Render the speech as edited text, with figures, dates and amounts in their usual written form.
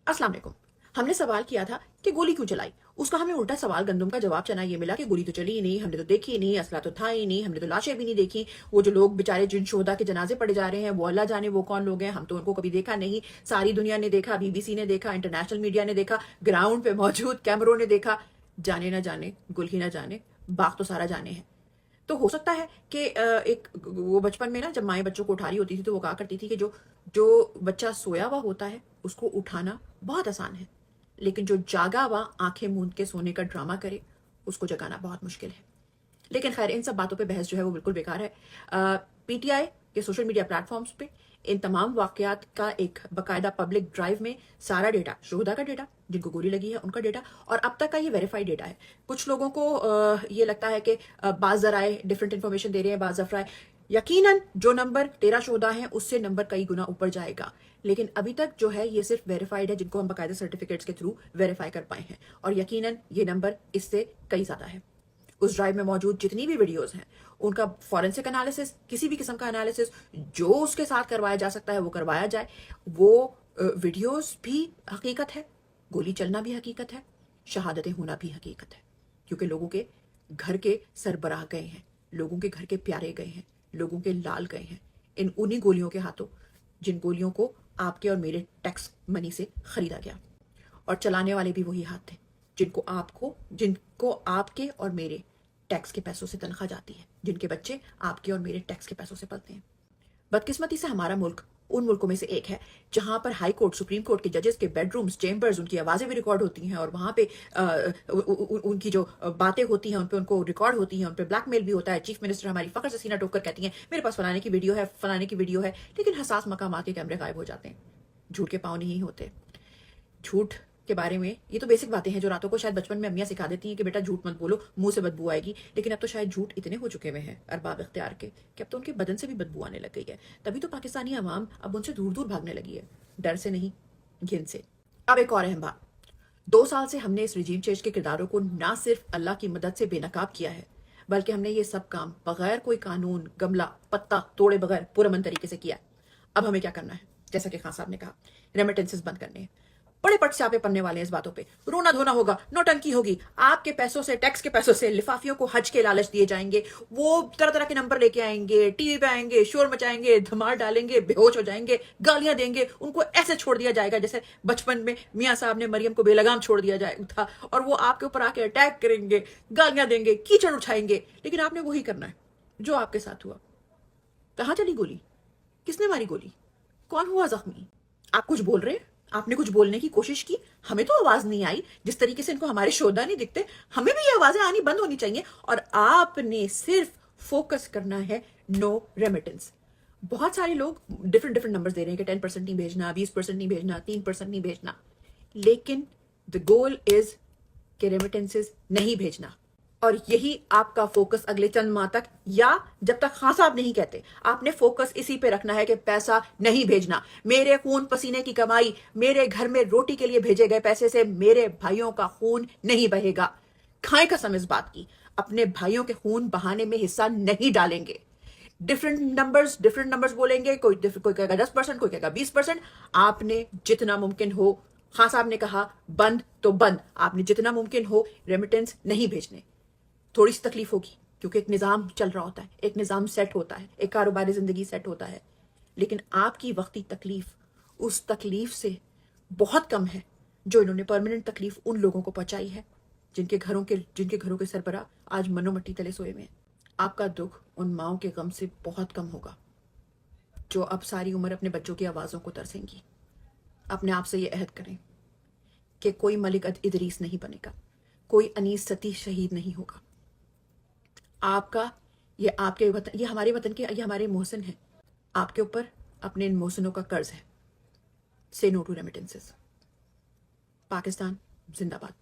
अस्सलाम वालेकुम। हमने सवाल किया था कि गोली क्यों चलाई। उसका हमें उल्टा सवाल गंदम का जवाब चना ये मिला कि गोली तो चली ही नहीं, हमने तो देखी ही नहीं, असला तो था ही नहीं, हमने तो लाशें भी नहीं देखी। वो जो लोग बेचारे जिन शोहदा के जनाजे पड़े जा रहे हैं वो अल्लाह जाने वो कौन लोग हैं, हम तो उनको कभी देखा नहीं। सारी दुनिया ने देखा, बीबीसी ने देखा, इंटरनेशनल मीडिया ने देखा, ग्राउंड पे मौजूद कैमरों ने देखा। जाने ना जाने, गुल ही ना जाने, बाग तो सारा जाने है। तो हो सकता है कि एक वो बचपन में ना जब माएँ बच्चों को उठा रही होती थी तो वो कहा करती थी कि जो जो बच्चा सोया हुआ होता है उसको उठाना बहुत आसान है, लेकिन जो जागा हुआ आंखें मूंद के सोने का ड्रामा करे उसको जगाना बहुत मुश्किल है। लेकिन खैर इन सब बातों पे बहस जो है वो बिल्कुल बेकार है। पीटीआई के सोशल मीडिया प्लेटफॉर्म्स पे इन तमाम वाकयात का एक बाकायदा पब्लिक ड्राइव में सारा डेटा, शुहदा का डेटा, जिनको गोली लगी है उनका डेटा, और अब तक का ये वेरीफाइड डेटा है। कुछ लोगों को ये लगता है कि बाज़ ज़राए डिफरेंट इन्फॉर्मेशन दे रहे हैं, बाज़ अफराय यकीनन जो नंबर 13 शुहदा है उससे नंबर कई गुना ऊपर जाएगा, लेकिन अभी तक जो है ये सिर्फ वेरीफाइड है जिनको हम बाकायदा सर्टिफिकेट्स के थ्रू वेरीफाई कर पाए हैं, और यकीनन ये नंबर इससे कई ज्यादा है। उस ड्राइव में मौजूद जितनी भी वीडियोस हैं उनका फॉरेंसिक एनालिसिस, किसी भी किस्म का एनालिसिस जो उसके साथ करवाया जा सकता है वो करवाया जाए। वो वीडियोस भी हकीकत है, गोली चलना भी हकीकत है, शहादतें होना भी हकीकत है, क्योंकि लोगों के घर के सरबराह गए हैं, लोगों के घर के प्यारे गए हैं, लोगों के लाल गए हैं इन उन्हीं गोलियों के हाथों जिन गोलियों को आपके और मेरे टैक्स मनी से खरीदा गया, और चलाने वाले भी वही हाथ थे जिनको आपके और मेरे टैक्स के पैसों से तनख्वाह जाती है, जिनके बच्चे आपके और मेरे टैक्स के पैसों से पलते हैं। बदकिस्मती से हमारा मुल्क उन मुल्कों में से एक है जहां पर हाई कोर्ट, सुप्रीम कोर्ट के जजेस के बेडरूम्स, चेंबर्स, उनकी आवाजें भी रिकॉर्ड होती हैं, और वहां पे उनकी जो बातें होती हैं उन पे उनको रिकॉर्ड होती हैं, उन पे ब्लैकमेल भी होता है। चीफ मिनिस्टर हमारी फखर से सीना ठोक कर कहती हैं मेरे पास फलाने की वीडियो है, फलाने की वीडियो है, लेकिन हसास मकाम के कैमरे गायब हो जाते हैं। झूठ के पाँव नहीं होते। झूठ के बारे में ये तो बेसिक बातें हैं जो रातों को शायद बचपन में अम्मियां सिखा देती हैं कि बेटा झूठ मत बोलो, मुंह से बदबू आएगी, लेकिन अब तो शायद झूठ इतने हो चुके हुए हैं अरबाब इख्तियार के कि अब तो उनके बदन से भी बदबू आने लग गई है। तभी तो पाकिस्तानी अवाम अब उनसे दूर दूर भागने लगी है, डर से नहीं, घिन से। अब एक और अहम बात, 2 साल से हमने इस रिजीम चेंज के किरदारों को ना सिर्फ अल्लाह की मदद से बेनकाब किया है, बल्कि हमने ये सब काम बगैर कोई कानून, गमला, पत्ता तोड़े बगैर पुरअमन तरीके से किया। अब हमें क्या करना है? जैसा कि खान साहब ने कहा, रेमिटेंसेस बंद करने हैं। बड़े पट स्यापे पड़ने वाले हैं इस बातों पे, रोना धोना होगा, नौटंकी होगी, आपके पैसों से, टैक्स के पैसों से लिफाफियों को हज के लालच दिए जाएंगे, वो तरह तरह के नंबर लेके आएंगे, टीवी पे आएंगे, शोर मचाएंगे, धमाल डालेंगे, बेहोश हो जाएंगे, गालियां देंगे, उनको ऐसे छोड़ दिया जाएगा जैसे बचपन में मियाँ साहब ने मरियम को बेलगाम छोड़ दिया जाए था, और वो आपके ऊपर आके अटैक करेंगे, गालियां देंगे, कीचड़ उछाएंगे, लेकिन आपने वही करना है जो आपके साथ हुआ। कहाँ चली गोली? किसने मारी गोली? कौन हुआ जख्मी? आप कुछ बोल रहे हैं, आपने कुछ बोलने की कोशिश की, हमें तो आवाज नहीं आई। जिस तरीके से इनको हमारे शोधा नहीं दिखते, हमें भी ये आवाजें आनी बंद होनी चाहिए, और आपने सिर्फ फोकस करना है नो रेमिटेंस। बहुत सारे लोग डिफरेंट डिफरेंट नंबर्स दे रहे हैं कि 10% नहीं भेजना, 20% नहीं भेजना, 3% नहीं भेजना, लेकिन द गोल इज कि रेमिटेंसेस नहीं भेजना, और यही आपका फोकस अगले चंद माह तक, या जब तक खान साहब नहीं कहते, आपने फोकस इसी पे रखना है कि पैसा नहीं भेजना। मेरे खून पसीने की कमाई, मेरे घर में रोटी के लिए भेजे गए पैसे से मेरे भाइयों का खून नहीं बहेगा। खाएं कसम इस बात की, अपने भाइयों के खून बहाने में हिस्सा नहीं डालेंगे। डिफरेंट नंबर्स बोलेंगे, कोई कहेगा 10%, कोई कहेगा 20%। आपने जितना मुमकिन हो, खान साहब ने कहा बंद तो बंद, आपने जितना मुमकिन हो रेमिटेंस नहीं भेजने। थोड़ी सी तकलीफ होगी क्योंकि एक निज़ाम चल रहा होता है, एक निज़ाम सेट होता है, एक कारोबारी जिंदगी सेट होता है, लेकिन आपकी वक्ती तकलीफ उस तकलीफ से बहुत कम है जो इन्होंने परमानेंट तकलीफ उन लोगों को पहुंचाई है जिनके घरों के सरबराह आज मनो मट्टी तले सोए हुए हैं। आपका दुख उन माओं के गम से बहुत कम होगा जो अब सारी उम्र अपने बच्चों की आवाज़ों को तरसेंगी। अपने आप से ये अहद करें कि कोई मलिक इदरीस नहीं बनेगा, कोई अनीस सती शहीद नहीं होगा। आपका, ये आपके वतन, ये हमारे वतन के, ये हमारे मोहसिन हैं, आपके ऊपर अपने इन मोहसिनों का कर्ज है। से नो टू रेमिटेंसेस। पाकिस्तान जिंदाबाद।